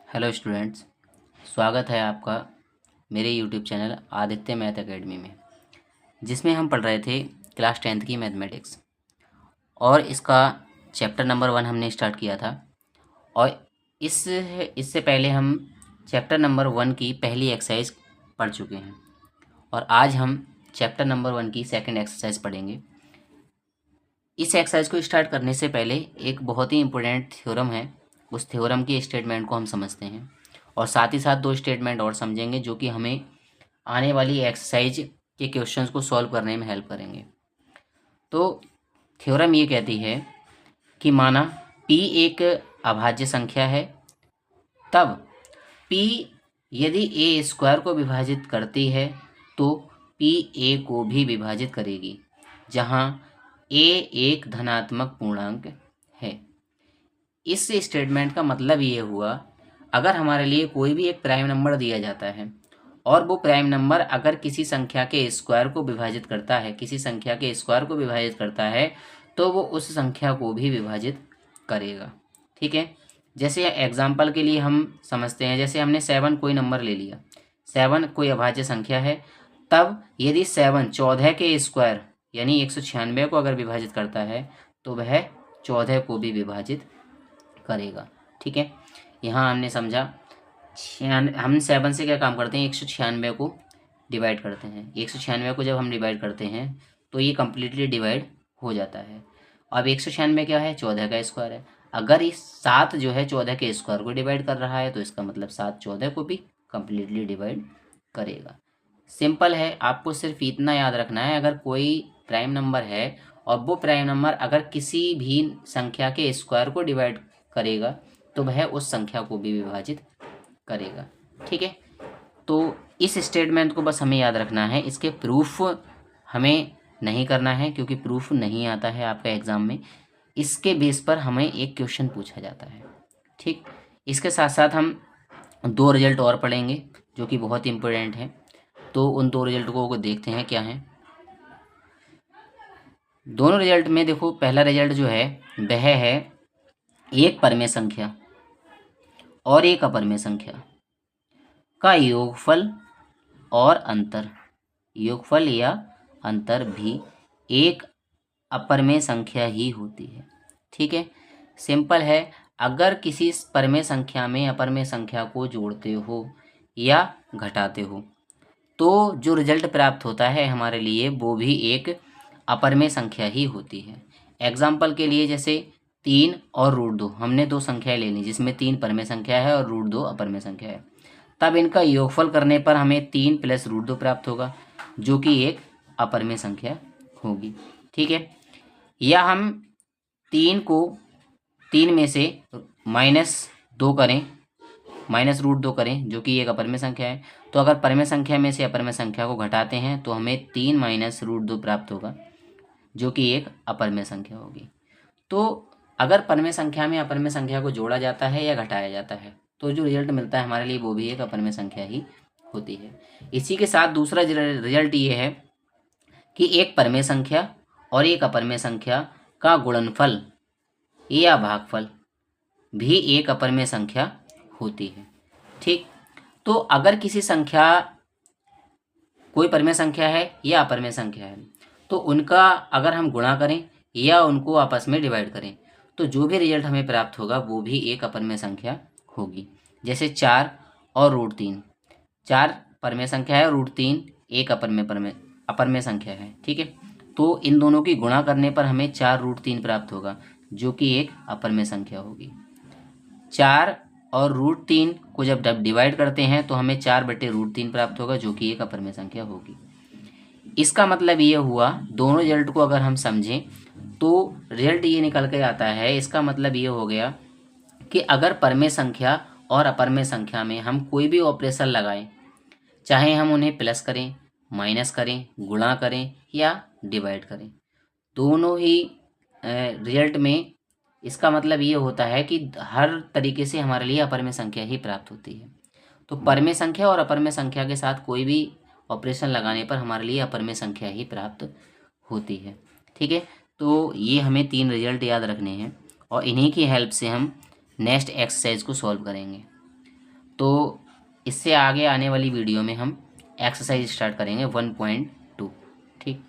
Hello students, स्वागत है आपका मेरे YouTube channel Aditya math academy में, जिसमें हम पढ़ रहे थे क्लास 10th की मैथमेटिक्स। और इसका चैप्टर नंबर 1 हमने स्टार्ट किया था। और इससे पहले हम चैप्टर नंबर 1 की पहली एक्सरसाइज पढ़ चुके हैं। और आज हम चैप्टर नंबर 1 की सेकंड एक्सरसाइज पढ़ेंगे। इस एक्सरसाइज को स्टार्ट करने से पहले एक बहुत ही इम्पोर्टेंट थ्योरम है, उस थ्योरम की स्टेटमेंट को हम समझते हैं और साथ ही साथ दो स्टेटमेंट और समझेंगे जो कि हमें आने वाली एक्सरसाइज के क्वेश्चंस को सॉल्व करने में हेल्प करेंगे। तो थ्योरम ये कहती है कि माना p एक अभाज्य संख्या है, तब p यदि a स्क्वायर को विभाजित करती है तो p a को भी विभाजित करेगी, जहाँ a एक धनात्मक पूर्णांक है। इस स्टेटमेंट का मतलब ये हुआ, अगर हमारे लिए कोई भी एक प्राइम नंबर दिया जाता है और वो प्राइम नंबर अगर किसी संख्या के स्क्वायर को विभाजित करता है तो वो उस संख्या को भी विभाजित करेगा। ठीक है, जैसे एग्जाम्पल के लिए हम समझते हैं, जैसे हमने 7 कोई नंबर ले लिया, 7 कोई अभाज्य संख्या है, तब यदि 7 14 के स्क्वायर यानी 196 को अगर विभाजित करता है तो वह 14 को भी विभाजित करेगा। ठीक है, यहाँ हमने समझा हम 7 से क्या काम करते हैं, 196 को डिवाइड करते हैं। 196 को जब हम डिवाइड करते हैं तो ये कम्प्लीटली डिवाइड हो जाता है। अब 196 क्या है, 14 का स्क्वायर है। अगर इस 7 जो है 14 के स्क्वायर को डिवाइड कर रहा है तो इसका मतलब 7 14 को भी कम्प्लीटली डिवाइड करेगा। सिंपल है, आपको सिर्फ इतना याद रखना है, अगर कोई प्राइम नंबर है और वो प्राइम नंबर अगर किसी भी संख्या के स्क्वायर को डिवाइड करेगा तो वह उस संख्या को भी विभाजित करेगा। ठीक है, तो इस स्टेटमेंट को बस हमें याद रखना है। इसके प्रूफ हमें नहीं करना है क्योंकि प्रूफ नहीं आता है आपका एग्ज़ाम में। इसके बेस पर हमें एक क्वेश्चन पूछा जाता है। ठीक, इसके साथ साथ हम 2 रिजल्ट और पढ़ेंगे जो कि बहुत इंपॉर्टेंट है। तो उन 2 रिजल्ट को देखते हैं क्या है। दोनों रिजल्ट में देखो, पहला रिजल्ट जो है वह है एक परिमेय संख्या और एक अपरिमेय संख्या का योगफल और अंतर, योगफल या अंतर भी एक अपरिमेय संख्या ही होती है। ठीक है, सिंपल है, अगर किसी परिमेय संख्या में अपरिमेय संख्या को जोड़ते हो या घटाते हो तो जो रिजल्ट प्राप्त होता है हमारे लिए वो भी एक अपरिमेय संख्या ही होती है। एग्जाम्पल के लिए जैसे 3 और √2, हमने 2 संख्याएं लेनी जिसमें 3 परिमेय संख्या है और √2 अपरिमेय संख्या है। तब इनका योगफल करने पर हमें 3 + √2 प्राप्त होगा जो कि एक अपरिमेय संख्या होगी। ठीक है, या हम 3 को 3 में से -2 करें, -√2 करें जो कि एक अपरिमेय संख्या है, तो अगर परिमेय संख्या में से अपरिमेय संख्या को घटाते हैं तो हमें 3 - √2 प्राप्त होगा जो कि एक अपरिमेय संख्या होगी। तो अगर परिमेय संख्या में अपरिमेय संख्या को जोड़ा जाता है या घटाया जाता है तो जो रिजल्ट मिलता है हमारे लिए वो भी एक अपरिमेय संख्या ही होती है। इसी के साथ दूसरा रिजल्ट ये है कि एक परिमेय संख्या और एक अपरिमेय संख्या का गुणनफल या भागफल भी एक अपरिमेय संख्या होती है। ठीक, तो अगर किसी संख्या, कोई परिमेय संख्या है या अपरिमेय संख्या है, तो उनका अगर हम गुणा करें या उनको आपस में डिवाइड करें तो जो भी रिजल्ट हमें प्राप्त होगा वो भी एक अपरिमेय संख्या होगी। जैसे 4 और √3, 4 परिमेय संख्या है और √3 एक अपरिमेय संख्या है। ठीक है, तो इन दोनों की गुणा करने पर हमें 4 √3 प्राप्त होगा जो कि एक अपरिमेय संख्या होगी। 4 और √3 को जब डिवाइड करते हैं तो हमें 4/√3 प्राप्त होगा जो कि एक अपरिमेय संख्या होगी। इसका मतलब ये हुआ, दोनों रिजल्ट को अगर हम समझें तो रिजल्ट ये निकल के आता है, इसका मतलब ये हो गया कि अगर परिमेय संख्या और अपरिमेय संख्या में हम कोई भी ऑपरेशन लगाएं, चाहे हम उन्हें प्लस करें, माइनस करें, गुणा करें या डिवाइड करें, दोनों ही रिजल्ट में इसका मतलब ये होता है कि हर तरीके से हमारे लिए अपरिमेय संख्या ही प्राप्त होती है। तो परिमेय संख्या और अपरिमेय संख्या के साथ कोई भी ऑपरेशन लगाने पर हमारे लिए अपरिमेय संख्या ही प्राप्त होती है। ठीक है, तो ये हमें 3 रिजल्ट याद रखने हैं और इन्हीं की हेल्प से हम नेक्स्ट एक्सरसाइज को सॉल्व करेंगे। तो इससे आगे आने वाली वीडियो में हम एक्सरसाइज स्टार्ट करेंगे 1.2। ठीक।